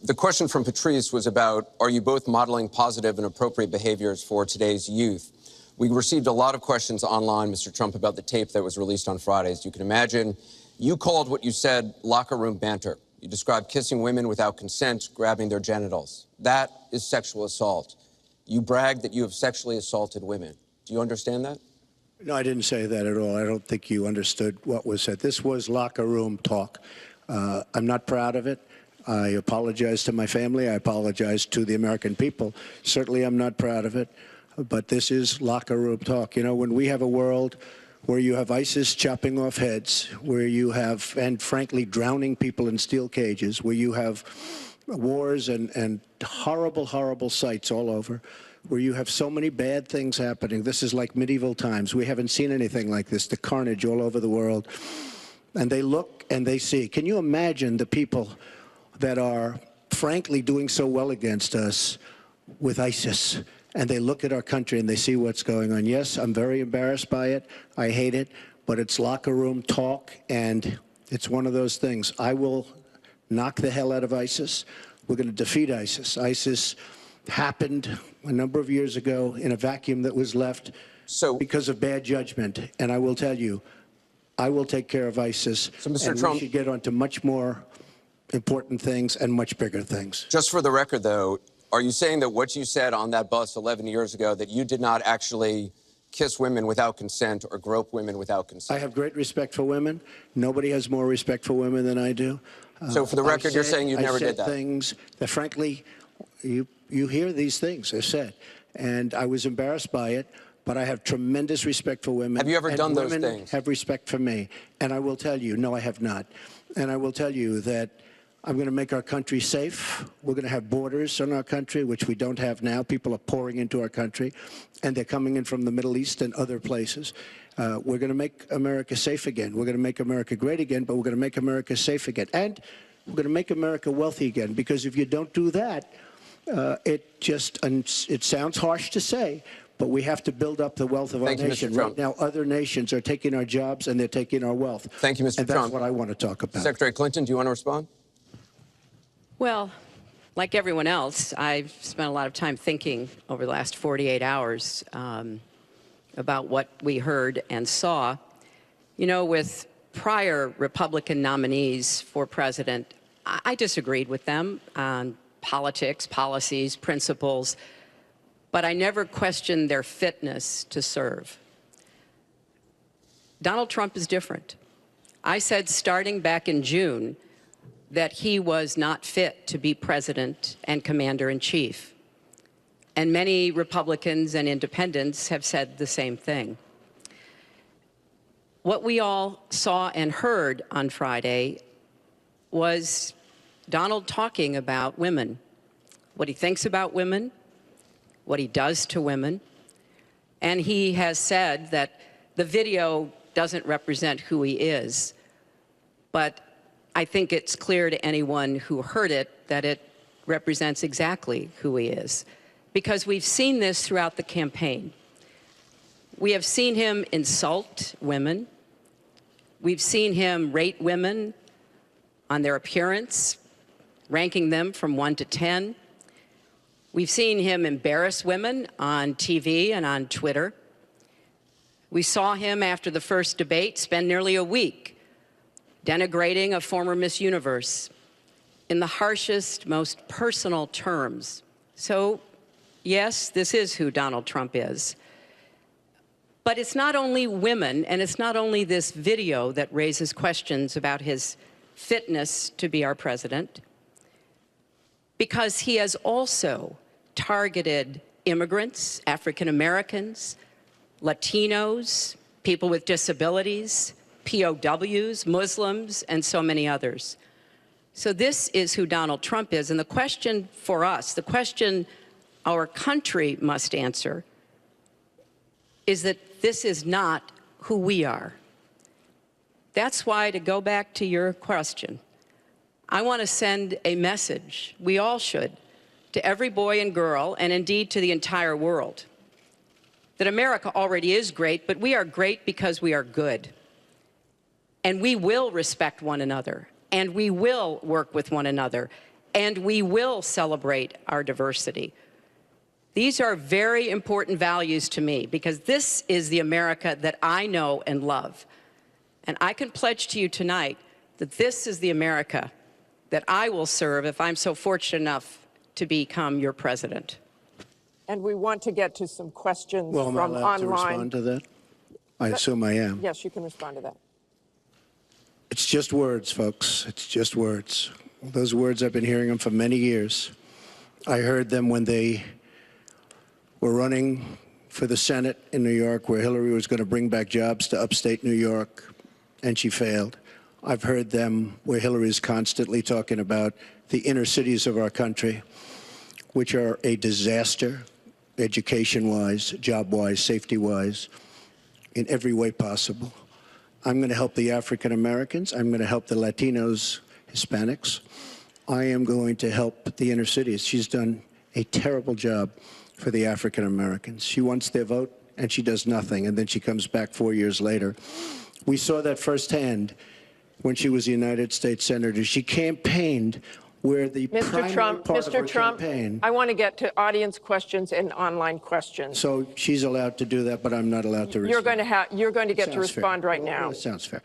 The question from Patrice was about, are you both modeling positive and appropriate behaviors for today's youth? We received a lot of questions online, Mr. Trump, about the tape that was released on Friday. As you can imagine, you called what you said locker room banter. You described kissing women without consent, grabbing their genitals. That is sexual assault. You bragged that you have sexually assaulted women. Do you understand that? No, I didn't say that at all. I don't think you understood what was said. This was locker room talk. I'm not proud of it. I apologize to my family. I apologize to the American people. Certainly, I'm not proud of it. But this is locker room talk. You know, when we have a world where you have ISIS chopping off heads, where you have, and frankly, drowning people in steel cages, where you have wars and horrible, horrible sights all over, where you have so many bad things happening. This is like medieval times. We haven't seen anything like this, the carnage all over the world. And they look and they see. Can you imagine the people that are frankly doing so well against us with ISIS? And they look at our country and they see what's going on. Yes, I'm very embarrassed by it. I hate it. But it's locker room talk, and it's one of those things. I will knock the hell out of ISIS. We're going to defeat ISIS. ISIS happened a number of years ago in a vacuum that was left because of bad judgment. And I will tell you, I will take care of ISIS. So, Mr. And Trump, we should get on to much more important things and much bigger things. Just for the record, though, are you saying that what you said on that bus 11 years ago, that you did not actually kiss women without consent or grope women without consent? I have great respect for women. Nobody has more respect for women than I do. So for the record, you're saying you never did that? I said things that, frankly, you hear these things are said. And I was embarrassed by it, but I have tremendous respect for women. Have you ever done those things? Women have respect for me. And I will tell you, no, I have not. And I will tell you that I'm going to make our country safe. We're going to have borders in our country, which we don't have now. People are pouring into our country, and they're coming in from the Middle East and other places. We're going to make America safe again. We're going to make America great again, but we're going to make America safe again. And we're going to make America wealthy again, because if you don't do that, it sounds harsh to say, but we have to build up the wealth of our nation. Right now, other nations are taking our jobs and they're taking our wealth. Thank you, Mr. Trump. And that's what I want to talk about. Secretary Clinton, do you want to respond? Well, like everyone else, I've spent a lot of time thinking over the last 48 hours about what we heard and saw. You know, with prior Republican nominees for president, I disagreed with them on politics, policies, principles, but I never questioned their fitness to serve. Donald Trump is different. I said starting back in June that he was not fit to be president and commander-in-chief. And many Republicans and independents have said the same thing. What we all saw and heard on Friday was Donald talking about women, what he thinks about women, what he does to women. And he has said that the video doesn't represent who he is, but I think it's clear to anyone who heard it that it represents exactly who he is, because we've seen this throughout the campaign. We have seen him insult women. We've seen him rate women on their appearance, ranking them from 1 to 10. We've seen him embarrass women on TV and on Twitter. We saw him after the first debate spend nearly a week denigrating a former Miss Universe in the harshest, most personal terms. So, yes, this is who Donald Trump is. But it's not only women, and it's not only this video that raises questions about his fitness to be our president, because he has also targeted immigrants, African Americans, Latinos, people with disabilities, POWs, Muslims, and so many others. So this is who Donald Trump is. And the question for us, the question our country must answer, is that this is not who we are. That's why, to go back to your question, I want to send a message, we all should, to every boy and girl, and indeed to the entire world, that America already is great, but we are great because we are good. And we will respect one another, and we will work with one another, and we will celebrate our diversity. These are very important values to me because this is the America that I know and love. And I can pledge to you tonight that this is the America that I will serve if I'm so fortunate enough to become your president. And we want to get to some questions Well, am I from allowed to online. respond to that? I assume I am. Yes, you can respond to that. It's just words, folks. It's just words. Those words, I've been hearing them for many years. I heard them when they were running for the Senate in New York, where Hillary was going to bring back jobs to upstate New York, and she failed. I've heard them where Hillary is constantly talking about the inner cities of our country, which are a disaster, education-wise, job-wise, safety-wise, in every way possible. I'm going to help the African Americans. I'm going to help the Latinos, Hispanics. I am going to help the inner cities. She's done a terrible job for the African Americans. She wants their vote, and she does nothing, and then she comes back 4 years later. We saw that firsthand when she was a United States Senator. She campaigned where the primary part of her campaign. I want to get to audience questions and online questions. So she's allowed to do that, but I'm not allowed to respond. You're going to get to Sounds fair. respond right now. That sounds fair.